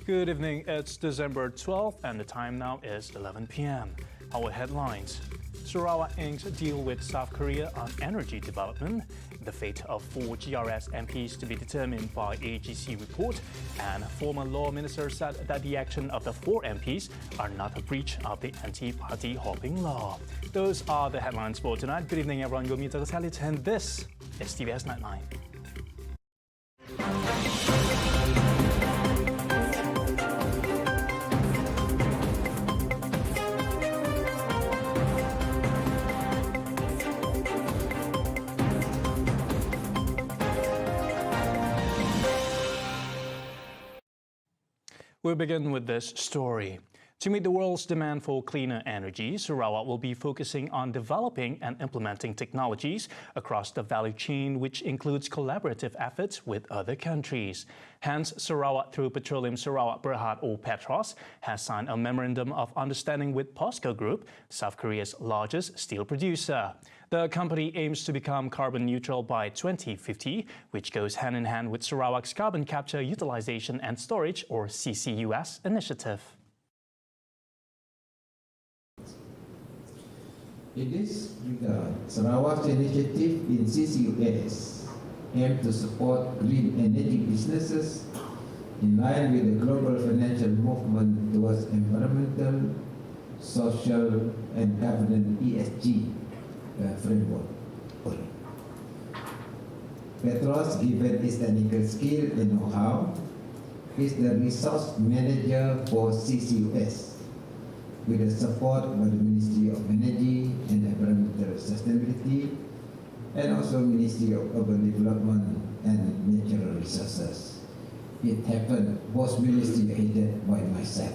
Good evening, it's December 12th and the time now is 11 p.m. Our headlines. Sarawak inks deal with South Korea on energy development, the fate of 4 GRS MPs to be determined by AGC report, and former law minister said that the action of the 4 MPs are not a breach of the anti-party hopping law. Those are the headlines for tonight. Good evening everyone, you're Mita Gasalit and this is TVS Nightline. We'll begin with this story. To meet the world's demand for cleaner energy, Sarawak will be focusing on developing and implementing technologies across the value chain, which includes collaborative efforts with other countries. Hence, Sarawak, through Petroleum Sarawak Berhad or Petros, has signed a memorandum of understanding with POSCO Group, South Korea's largest steel producer. The company aims to become carbon neutral by 2050, which goes hand in hand with Sarawak's Carbon Capture, Utilization and Storage, or CCUS, initiative. In this regard, Sarawak's initiative in CCUS aims to support green energy businesses in line with the global financial movement towards environmental, social, and governance (ESG) framework. Petros, given its technical skill and know-how, is the resource manager for CCUS, with the support by the Ministry of Energy and Environmental Sustainability, and also Ministry of Urban Development and Natural Resources. It happened, both ministries headed by myself.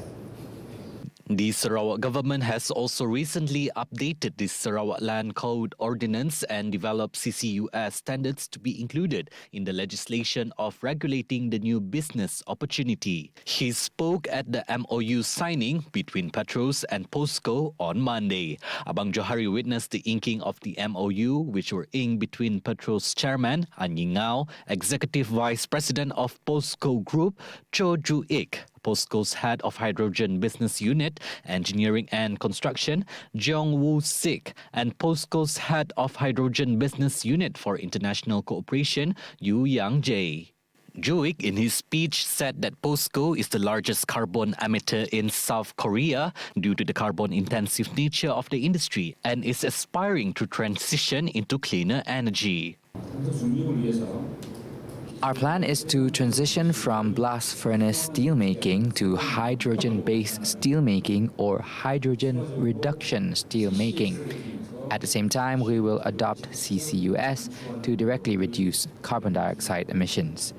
The Sarawak government has also recently updated the Sarawak Land Code Ordinance and developed CCUS standards to be included in the legislation of regulating the new business opportunity. He spoke at the MOU signing between Petros and POSCO on Monday. Abang Johari witnessed the inking of the MOU, which were inked between Petros chairman An Yingao, executive vice president of POSCO Group Cho Ju Ik, POSCO's head of hydrogen business unit, engineering and construction, Jeong Woo Sik, and POSCO's head of hydrogen business unit for international cooperation, Yu Yang Jae. Joik, in his speech, said that POSCO is the largest carbon emitter in South Korea due to the carbon-intensive nature of the industry and is aspiring to transition into cleaner energy. Our plan is to transition from blast furnace steelmaking to hydrogen-based steelmaking or hydrogen reduction steelmaking. At the same time, we will adopt CCUS to directly reduce carbon dioxide emissions.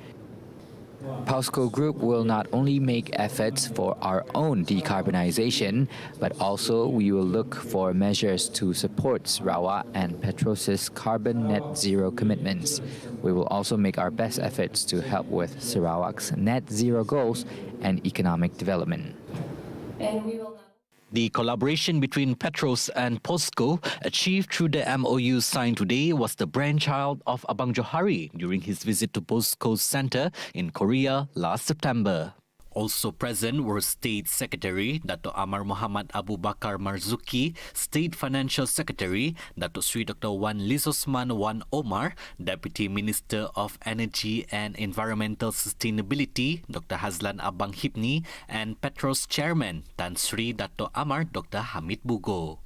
POSCO Group will not only make efforts for our own decarbonization, but also we will look for measures to support Sarawak and Petros's carbon net zero commitments. We will also make our best efforts to help with Sarawak's net zero goals and economic development. The collaboration between Petros and POSCO achieved through the MOU signed today was the brainchild of Abang Johari during his visit to POSCO's center in Korea last September. Also present were State Secretary Dato' Amar Muhammad Abu Bakar Marzuki, State Financial Secretary Dato' Sri Dr. Wan Lizosman Wan Omar, Deputy Minister of Energy and Environmental Sustainability Dr. Hazlan Abang Hipni, and Petros Chairman Tan Sri Dato' Amar Dr. Hamid Bugo.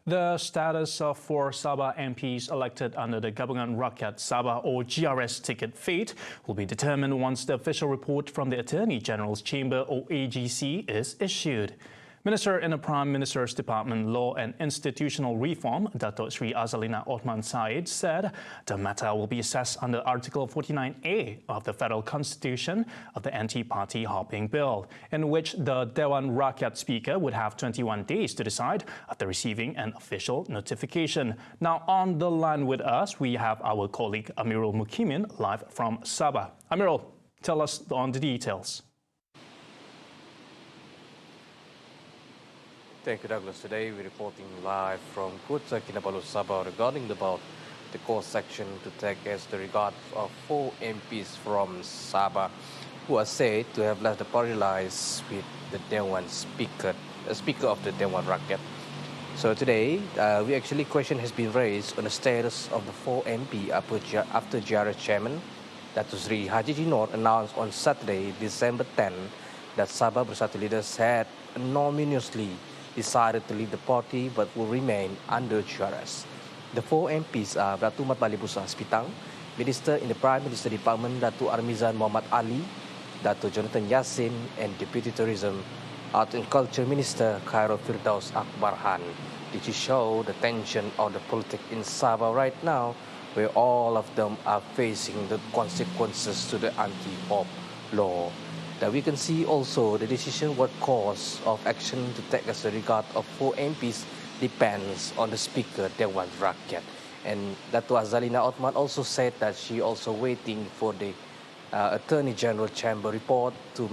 The status of 4 Sabah MPs elected under the Gabungan Rakyat Sabah or GRS ticket fate will be determined once the official report from the Attorney General's Chamber or AGC is issued. Minister in the Prime Minister's Department Law and Institutional Reform, Dato' Sri Azalina Othman Said, said the matter will be assessed under Article 49A of the Federal Constitution of the Anti-Party Hopping Bill, in which the Dewan Rakyat Speaker would have 21 days to decide after receiving an official notification. Now, on the line with us, we have our colleague Amirul Mukimin live from Sabah. Amirul, tell us on the details. Thank you, Douglas. Today we're reporting live from Kota Kinabalu, Sabah regarding about the court section to take as the regard of 4 MPs from Sabah. who are said to have left the party lines with the Dewan speaker of the Dewan Rakyat. So today, question has been raised on the status of the 4 MP after GRS chairman Datuk Sri Haji Jinor announced on Saturday, December 10, that Sabah Bersatu leaders had anonymously decided to leave the party but will remain under GRS. The 4 MPs are Datuk Mat Bali Busa Spitang, Minister in the Prime Minister Department Datuk Armizan Muhammad Ali, Datuk Jonathan Yassin, and Deputy Tourism, Art and Culture Minister Khairul Firdaus Akbarhan. This show the tension of the politics in Sabah right now, where all of them are facing the consequences to the anti-op law. That we can see also the decision what course of action to take as a regard of 4 MPs depends on the Speaker Dewan Rakyat. And Dato' Azalina Othman also said that she also waiting for the Attorney General Chamber report to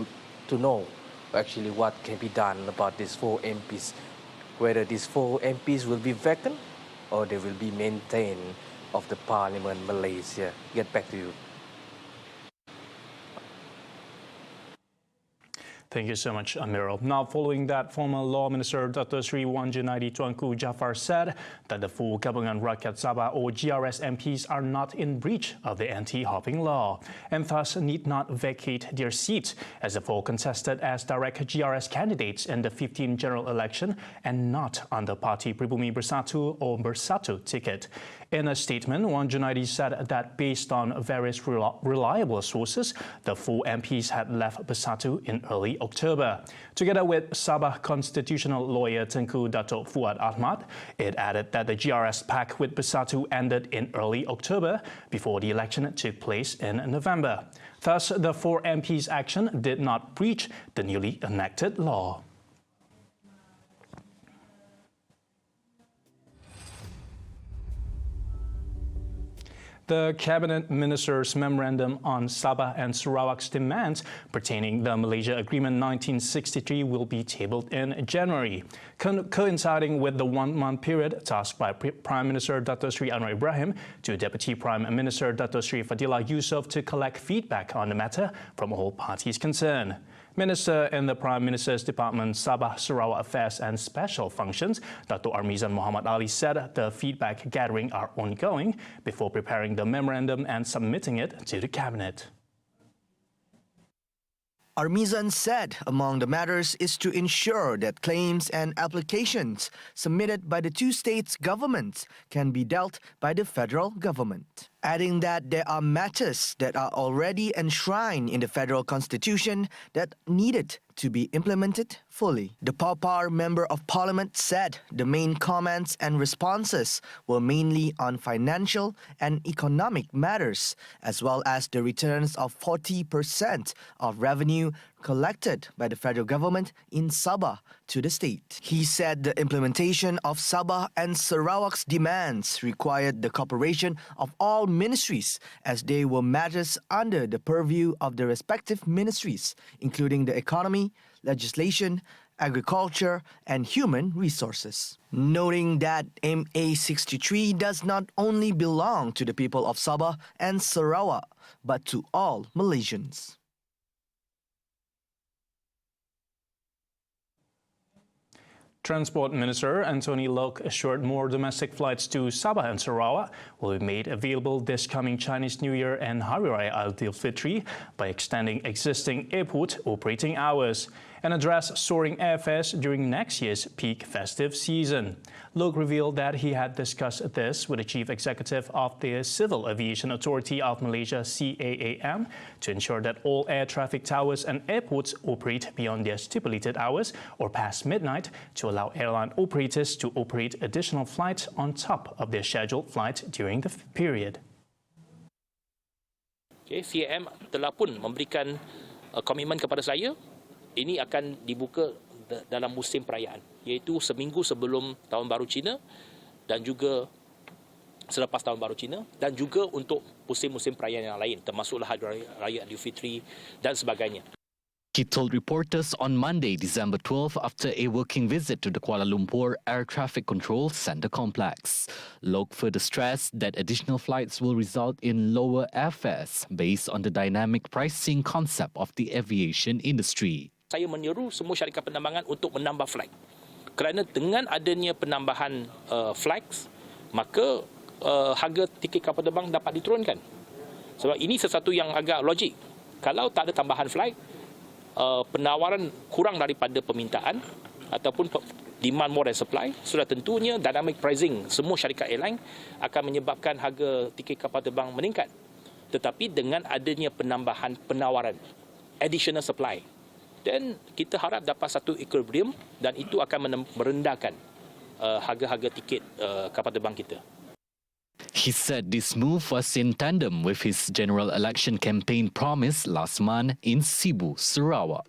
know actually what can be done about these 4 MPs, whether these 4 MPs will be vacant or they will be maintained of the Parliament Malaysia. Get back to you. Thank you so much, Amirul. Now, following that, former Law Minister Dr. Sri Wan Junaidi Tuanku Jaafar said that the 4 Gabungan Rakyat Sabah or GRS MPs are not in breach of the anti-hopping law and thus need not vacate their seats, as the 4 contested as direct GRS candidates in the 15th general election and not on the party Pribumi Bersatu or Bersatu ticket. In a statement, Wan Junaidi said that based on various reliable sources, the 4 MPs had left Bersatu in early October. Together with Sabah constitutional lawyer Tengku Datuk Fuad Ahmad, it added that the GRS pact with Bersatu ended in early October before the election took place in November. Thus, the 4 MPs' action did not breach the newly enacted law. The Cabinet Minister's memorandum on Sabah and Sarawak's demands pertaining the Malaysia Agreement 1963 will be tabled in January, coinciding with the 1-month period tasked by Prime Minister Dato' Sri Anwar Ibrahim to Deputy Prime Minister Dato' Sri Fadilah Yusof to collect feedback on the matter from all parties concerned. Minister in the Prime Minister's Department, Sabah, Sarawak Affairs and Special Functions, Dato' Armizan Muhammad Ali said the feedback gathering are ongoing before preparing the memorandum and submitting it to the Cabinet. Armizan said among the matters is to ensure that claims and applications submitted by the 2 states' governments can be dealt by the federal government, adding that there are matters that are already enshrined in the federal constitution that needed to be implemented fully. The Papar Member of Parliament said the main comments and responses were mainly on financial and economic matters, as well as the returns of 40% of revenue collected by the federal government in Sabah to the state. He said the implementation of Sabah and Sarawak's demands required the cooperation of all ministries, as they were matters under the purview of the respective ministries, including the economy, legislation, agriculture, and human resources. Noting that MA 63 does not only belong to the people of Sabah and Sarawak, but to all Malaysians. Transport Minister Anthony Loke assured more domestic flights to Sabah and Sarawak will be made available this coming Chinese New Year and Hari Raya Aidilfitri by extending existing airport operating hours and address soaring airfares during next year's peak festive season. Loke revealed that he had discussed this with the Chief Executive of the Civil Aviation Authority of Malaysia, CAAM, to ensure that all air traffic towers and airports operate beyond their stipulated hours or past midnight to allow airline operators to operate additional flights on top of their scheduled flights during the period. Okay, CAAM telah pun memberikan komitmen kepada saya. Ini akan dibuka dalam musim perayaan, iaitu seminggu sebelum Tahun Baru Cina dan juga selepas Tahun Baru Cina dan juga untuk musim-musim perayaan yang lain, termasuklah Hari Raya Aidilfitri dan sebagainya. He told reporters on Monday, December 12, after a working visit to the Kuala Lumpur Air Traffic Control Centre complex. Lok further stressed that additional flights will result in lower airfares based on the dynamic pricing concept of the aviation industry. Saya menyeru semua syarikat penerbangan untuk menambah flight. Kerana dengan adanya penambahan flights, maka harga tiket kapal terbang dapat diturunkan. Sebab ini sesuatu yang agak logik. Kalau tak ada tambahan flight, penawaran kurang daripada permintaan ataupun demand more than supply, sudah tentunya dynamic pricing semua syarikat airline akan menyebabkan harga tiket kapal terbang meningkat. Tetapi dengan adanya penambahan penawaran, additional supply, dan kita harap dapat satu equilibrium dan itu akan merendahkan harga-harga tiket kapal terbang kita. He said this move was in tandem with his general election campaign promise last month in Sibu, Sarawak.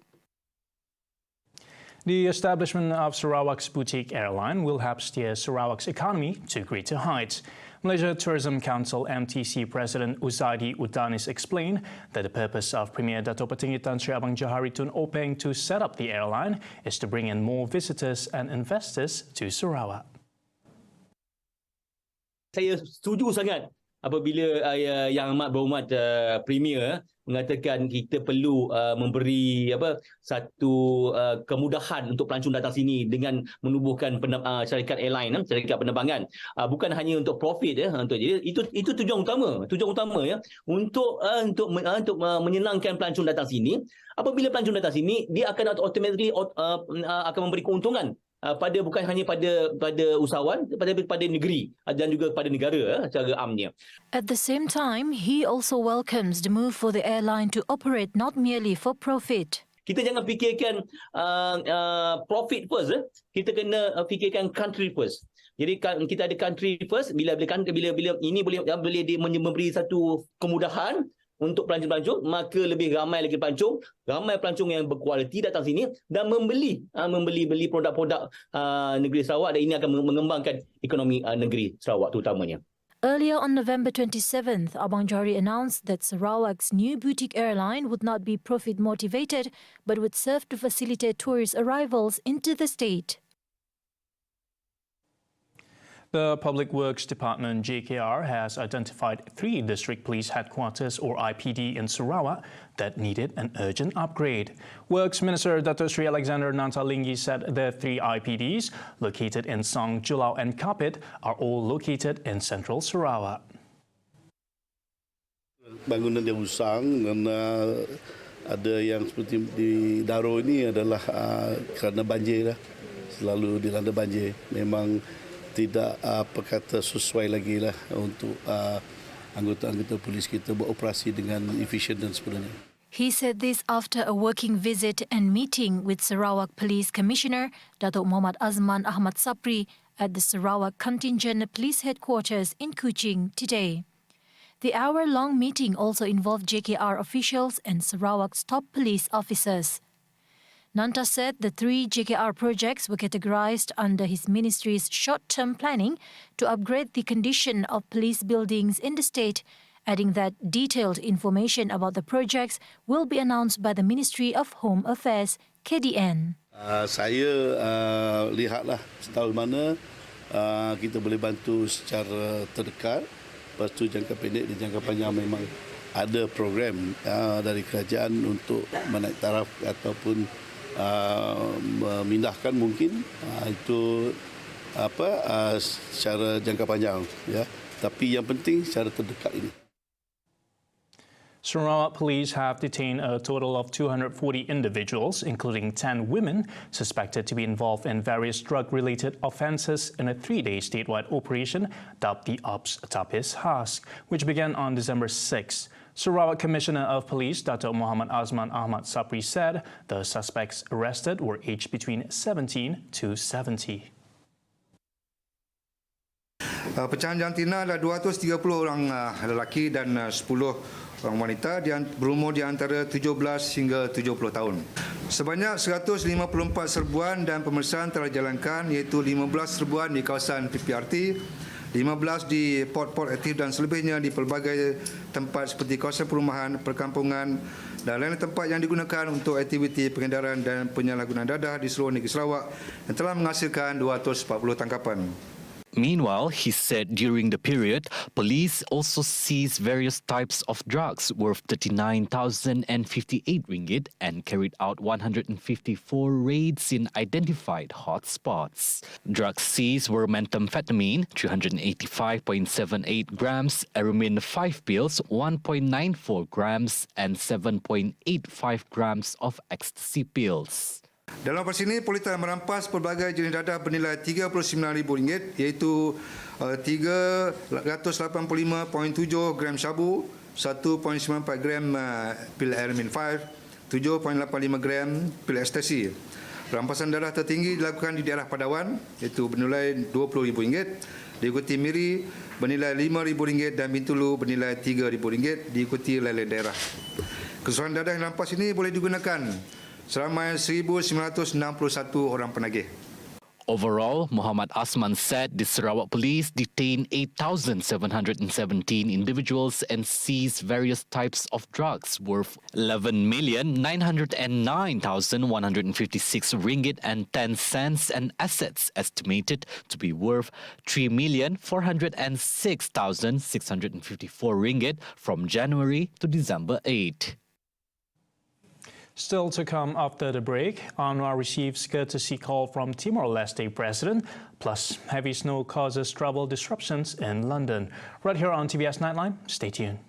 The establishment of Sarawak's boutique airline will help steer Sarawak's economy to greater heights. Malaysia Tourism Council MTC President Uzaidi Udanis explained that the purpose of Premier Dato' Petinggi Tan Sri Abang Johari Tun Openg to set up the airline is to bring in more visitors and investors to Sarawak. Saya setuju sangat apabila Yang Amat Berhormat Premier mengatakan kita perlu memberi satu kemudahan untuk pelancong datang sini dengan menubuhkan syarikat airline, syarikat penerbangan. Bukan hanya untuk profit jadi itu tujuan utama ya, untuk menyenangkan pelancong datang sini. Apabila pelancong datang sini, dia akan automatically akan memberi keuntungan bukan hanya pada usahawan, pada negeri dan juga pada negara secara amnya. At the same time, he also welcomes the move for the airline to operate not merely for profit. Kita jangan fikirkan profit first, kita kena fikirkan country first. Jadi kita ada country first, bila ini boleh memberi satu kemudahan untuk pelancong-pelancong, maka lebih ramai lagi pelancong yang berkualiti datang sini dan membeli produk-produk negeri Sarawak, dan ini akan mengembangkan ekonomi negeri Sarawak terutamanya. Earlier on November 27th, Abang Johari announced that Sarawak's new boutique airline would not be profit motivated but would serve to facilitate tourist arrivals into the state. The Public Works Department JKR has identified 3 district police headquarters or IPD in Sarawak that needed an urgent upgrade. Works Minister Dato' Sri Alexander Nantalinggi said the 3 IPDs located in Song, Julau and Kapit are all located in central Sarawak. Bangunan yang usang dan ada yang seperti di Daro ini adalah kerana banjir lah. Selalu dilanda banjir. Memang tidak sesuai lagi lah untuk anggota-anggota polis kita beroperasi dengan efisien dan sebenarnya. He said this after a working visit and meeting with Sarawak Police Commissioner Datuk Muhammad Azman Ahmad Sapri at the Sarawak Contingent Police Headquarters in Kuching today. The hour-long meeting also involved JKR officials and Sarawak's top police officers. Nanta said the 3 JKR projects were categorized under his ministry's short-term planning to upgrade the condition of police buildings in the state, adding that detailed information about the projects will be announced by the Ministry of Home Affairs, KDN. Saya lihatlah setahu mana kita boleh bantu secara terdekat. Lepas tu jangka pendek dan jangka panjang memang ada program dari kerajaan untuk menaik taraf ataupun memindahkan mungkin itu secara jangka panjang ya, tapi yang penting secara terdekat ini. Sarawak police have detained a total of 240 individuals, including 10 women, suspected to be involved in various drug-related offences in a 3-day statewide operation dubbed the Ops Tapis Has, which began on December 6. Sarawak Commissioner of Police Dato' Muhammad Azman Ahmad Sapri said the suspects arrested were aged between 17 to 70. Pecahan jantina adalah 230 orang lelaki dan 10 orang wanita berumur di antara 17 hingga 70 tahun. Sebanyak 154 serbuan dan pemeriksaan telah dijalankan, iaitu 15 serbuan di kawasan PPRT, 15 di port-port aktif dan selebihnya di pelbagai tempat seperti kawasan perumahan, perkampungan dan lain tempat yang digunakan untuk aktiviti pengedaran dan penyalahgunaan dadah di seluruh negeri Sarawak yang telah menghasilkan 240 tangkapan. Meanwhile, he said during the period, police also seized various types of drugs worth 39,058 ringgit and carried out 154 raids in identified hotspots. Drugs seized were methamphetamine, 385.78 grams, Aramin 5 pills, 1.94 grams, and 7.85 grams of ecstasy pills. Dalam operasi ini, polis telah merampas pelbagai jenis dadah bernilai RM39,000 iaitu 385.7 gram sabu, 1.94 gram pil Aramin 5, 7.85 gram pil ekstasi. Rampasan dadah tertinggi dilakukan di daerah Padawan iaitu bernilai RM20,000, diikuti Miri bernilai RM5,000 dan Bintulu bernilai RM3,000, diikuti lain-lain daerah. Keseluruhan dadah yang rampas ini boleh digunakan seramai 1,961 orang penagih. Overall, Muhammad Asman said the Sarawak Police detained 8,717 individuals and seized various types of drugs worth 11,909,156 ringgit and 10 cents and assets estimated to be worth 3,406,654 ringgit from January to December 8. Still to come after the break, UMNO receives courtesy call from Timor-Leste President, plus heavy snow causes travel disruptions in London. Right here on TVS Nightline, stay tuned.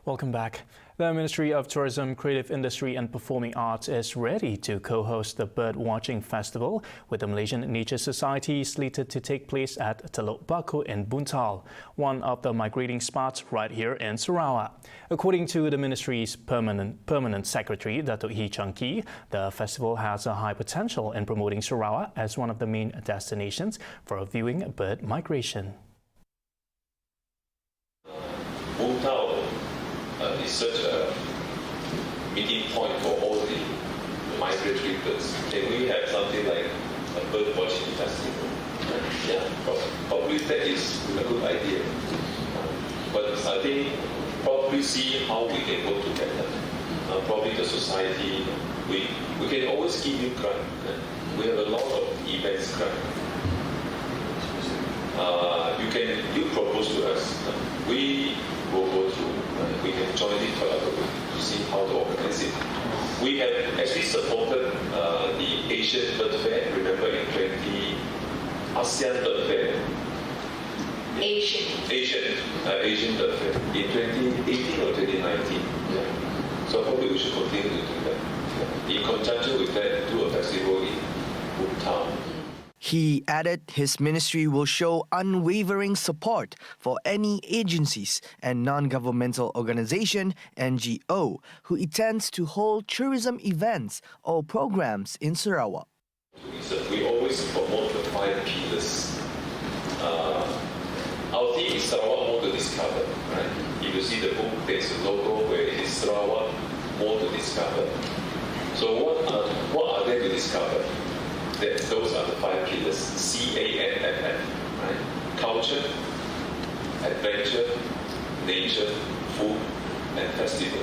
Welcome back. The Ministry of Tourism, Creative Industry and Performing Arts is ready to co-host the Bird Watching Festival with the Malaysian Nature Society slated to take place at Teluk Baku in Buntal, one of the migrating spots right here in Sarawak. According to the Ministry's Permanent Secretary, Datuk Hee Chang Kee, the festival has a high potential in promoting Sarawak as one of the main destinations for viewing bird migration. Buntal is such a meeting point for all the migratory birds. Can we have something like a bird watching festival? Yeah, probably that is a good idea. But I think probably see how we can work together. Probably the society, we can always give you grant. We have a lot of events grant. You propose to us. We will go through. We can join it to see how to organize it. We have actually supported the Asian Bird Fair. Remember in ASEAN Bird Fair. Asian Bird Fair in 2018 or 2019. Yeah. So probably we should continue to do that. Yeah. In conjunction with that, do a festival in Buntal. He added his ministry will show unwavering support for any agencies and non-governmental organization, NGO, who intends to hold tourism events or programs in Sarawak. We always promote the 5 pillars. Our theme is Sarawak More to Discover. Right? If you see the book, there's a logo where it is Sarawak More to Discover. So what are there to discover? Those are the 5 pillars, CANFF, right? Culture, adventure, nature, food, and festival.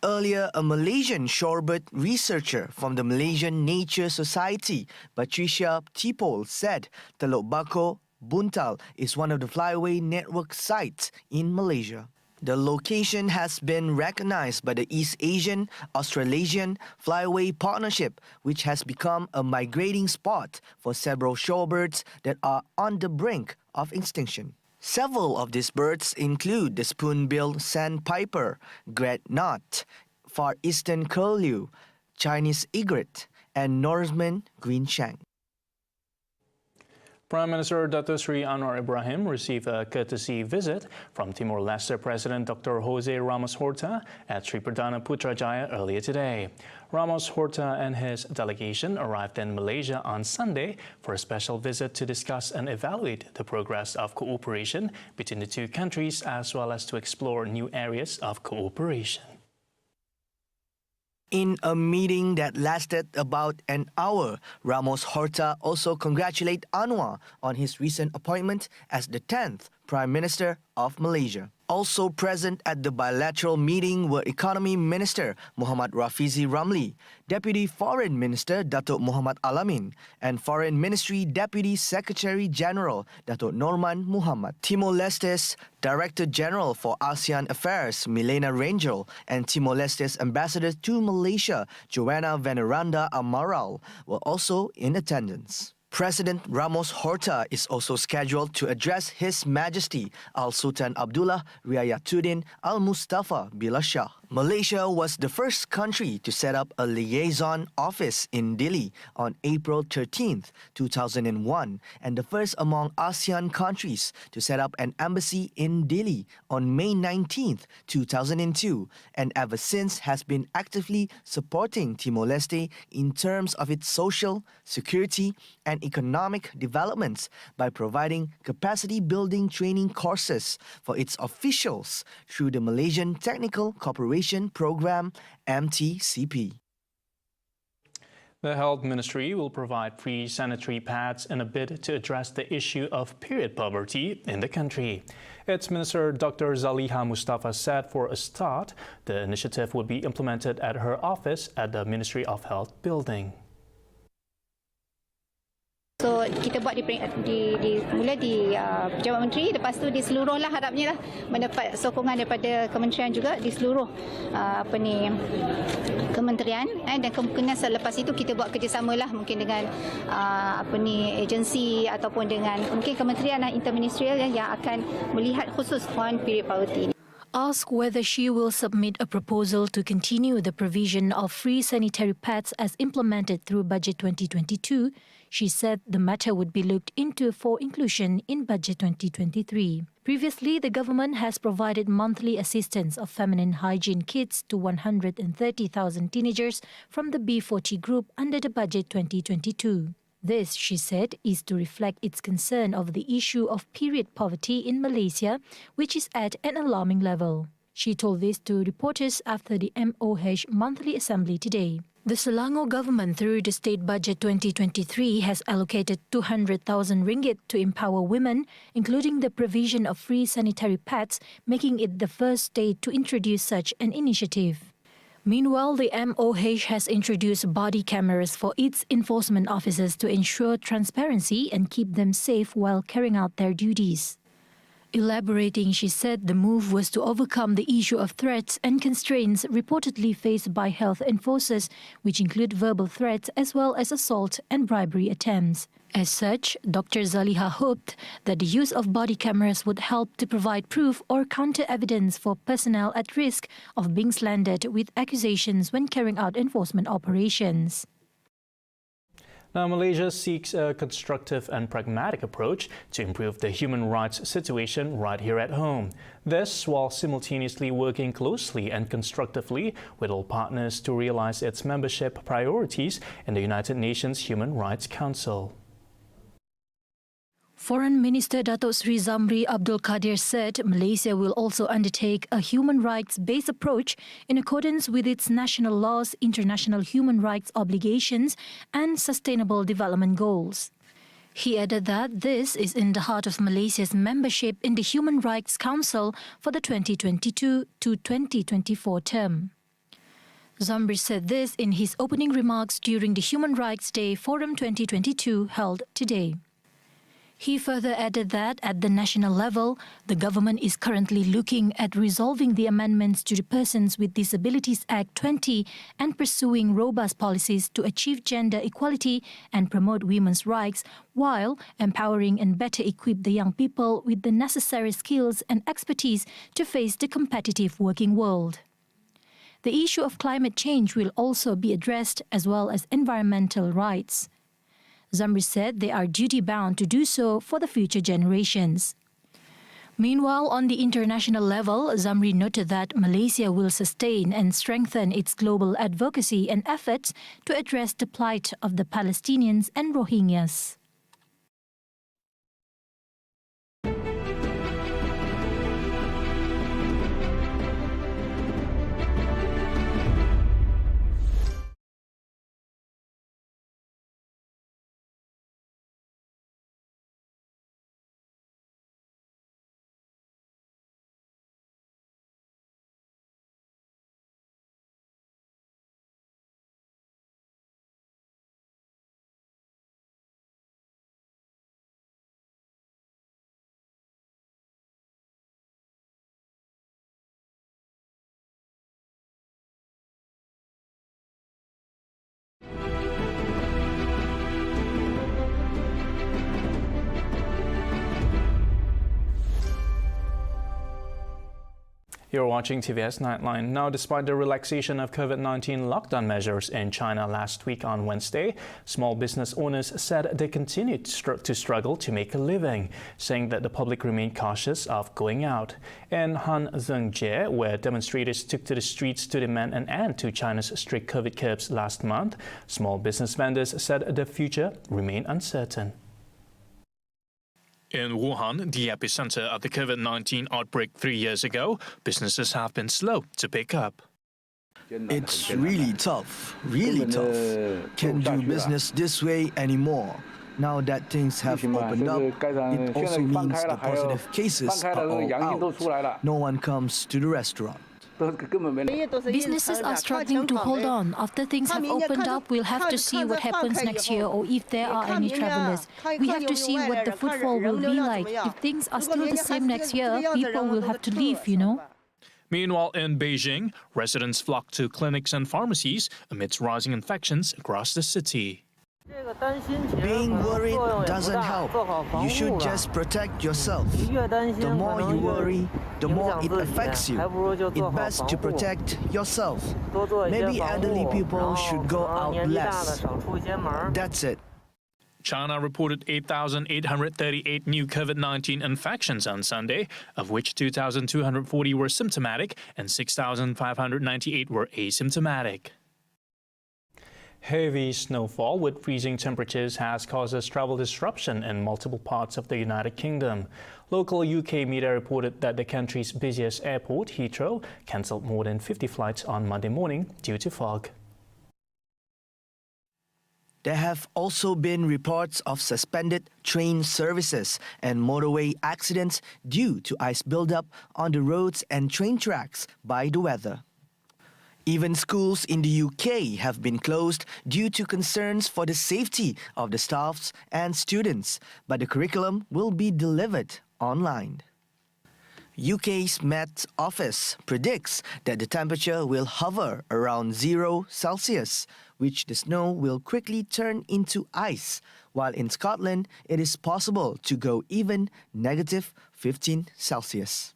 Earlier, a Malaysian shorebird researcher from the Malaysian Nature Society, Patricia Tipol, said Teluk Bako, Buntal is one of the flyaway network sites in Malaysia. The location has been recognized by the East Asian Australasian Flyaway Partnership, which has become a migrating spot for several shorebirds that are on the brink of extinction. Several of these birds include the spoon-billed sandpiper, great knot, far eastern curlew, Chinese egret, and Norseman greenshank. Prime Minister Dato Sri Anwar Ibrahim received a courtesy visit from Timor-Leste President Dr. Jose Ramos Horta at Sri Perdana Putrajaya earlier today. Ramos Horta and his delegation arrived in Malaysia on Sunday for a special visit to discuss and evaluate the progress of cooperation between the two countries, as well as to explore new areas of cooperation. In a meeting that lasted about an hour, Ramos Horta also congratulated Anwar on his recent appointment as the 10th Prime Minister of Malaysia. Also present at the bilateral meeting were Economy Minister Muhammad Rafizi Ramli, Deputy Foreign Minister Datuk Muhammad Alamin, and Foreign Ministry Deputy Secretary General Datuk Norman Muhammad. Timor-Leste's Director General for ASEAN Affairs Milena Rangel and Timor-Leste's Ambassador to Malaysia Joanna Veneranda Amaral were also in attendance. President Ramos Horta is also scheduled to address His Majesty Al-Sultan Abdullah Riayatuddin Al-Mustafa Billah Shah. Malaysia was the first country to set up a liaison office in Dili on April 13, 2001, and the first among ASEAN countries to set up an embassy in Dili on May 19, 2002, and ever since has been actively supporting Timor-Leste in terms of its social, security, and economic developments by providing capacity-building training courses for its officials through the Malaysian Technical Cooperation Program, MTCP. The Health Ministry will provide free sanitary pads in a bid to address the issue of period poverty in the country. Its Minister Dr. Zaliha Mustafa said for a start, the initiative would be implemented at her office at the Ministry of Health building. So kita buat mula di Pejabat Menteri, lepas tu di seluruh lah harapnya lah mendapat sokongan daripada kementerian juga di seluruh kementerian, dan kemungkinan selepas itu kita buat kerjasama lah mungkin dengan agensi ataupun dengan mungkin kementerian interministerial yang akan melihat khusus on period poverty. Asked whether she will submit a proposal to continue the provision of free sanitary pads as implemented through Budget 2022, she said the matter would be looked into for inclusion in Budget 2023. Previously, the government has provided monthly assistance of feminine hygiene kits to 130,000 teenagers from the B40 group under the Budget 2022. This, she said, is to reflect its concern over the issue of period poverty in Malaysia, which is at an alarming level. She told this to reporters after the MOH monthly assembly today. The Selangor government, through the State Budget 2023, has allocated 200,000 ringgit to empower women, including the provision of free sanitary pads, making it the first state to introduce such an initiative. Meanwhile, the MOH has introduced body cameras for its enforcement officers to ensure transparency and keep them safe while carrying out their duties. Elaborating, she said the move was to overcome the issue of threats and constraints reportedly faced by health enforcers, which include verbal threats as well as assault and bribery attempts. As such, Dr. Zaliha hoped that the use of body cameras would help to provide proof or counter evidence for personnel at risk of being slandered with accusations when carrying out enforcement operations. Now, Malaysia seeks a constructive and pragmatic approach to improve the human rights situation right here at home. This while simultaneously working closely and constructively with all partners to realize its membership priorities in the United Nations Human Rights Council. Foreign Minister Datuk Sri Zamri Abdul Kadir said Malaysia will also undertake a human rights-based approach in accordance with its national laws, international human rights obligations and sustainable development goals. He added that this is in the heart of Malaysia's membership in the Human Rights Council for the 2022 to 2024 term. Zamri said this in his opening remarks during the Human Rights Day Forum 2022 held today. He further added that at the national level, the government is currently looking at resolving the amendments to the Persons with Disabilities Act 20 and pursuing robust policies to achieve gender equality and promote women's rights, while empowering and better equip the young people with the necessary skills and expertise to face the competitive working world. The issue of climate change will also be addressed, as well as environmental rights. Zamri said they are duty-bound to do so for the future generations. Meanwhile, on the international level, Zamri noted that Malaysia will sustain and strengthen its global advocacy and efforts to address the plight of the Palestinians and Rohingyas. You're watching TVS Nightline. Now, despite the relaxation of COVID-19 lockdown measures in China last week on Wednesday, small business owners said they continued to struggle to make a living, saying that the public remained cautious of going out. In Han Zhengjie, where demonstrators took to the streets to demand an end to China's strict COVID curbs last month, small business vendors said the future remained uncertain. In Wuhan, the epicenter of the COVID-19 outbreak 3 years ago, businesses have been slow to pick up. It's really tough. Can't do business this way anymore. Now that things have opened up, it also means the positive cases are all out. No one comes to the restaurant. Businesses are struggling to hold on. After things have opened up, we'll have to see what happens next year or if there are any travelers. We have to see what the footfall will be like. If things are still the same next year, people will have to leave, you know. Meanwhile, in Beijing, residents flocked to clinics and pharmacies amidst rising infections across the city. Being worried doesn't help. You should just protect yourself. The more you worry, the more it affects you. It's best to protect yourself. Maybe elderly people should go out less. That's it. China reported 8,838 new COVID-19 infections on Sunday, of which 2,240 were symptomatic and 6,598 were asymptomatic. Heavy snowfall with freezing temperatures has caused travel disruption in multiple parts of the United Kingdom. Local UK media reported that the country's busiest airport, Heathrow, cancelled more than 50 flights on Monday morning due to fog. There have also been reports of suspended train services and motorway accidents due to ice buildup on the roads and train tracks by the weather. Even schools in the UK have been closed due to concerns for the safety of the staffs and students, but the curriculum will be delivered online. UK's Met Office predicts that the temperature will hover around 0 Celsius, which the snow will quickly turn into ice, while in Scotland it is possible to go even negative 15 Celsius.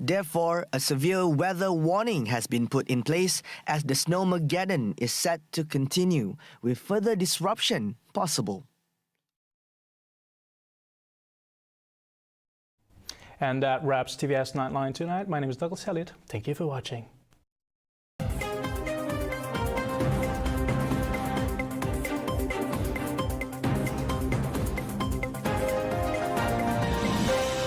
Therefore, a severe weather warning has been put in place as the Snowmageddon is set to continue, with further disruption possible. And that wraps TVS Nightline tonight. My name is Douglas Elliott. Thank you for watching.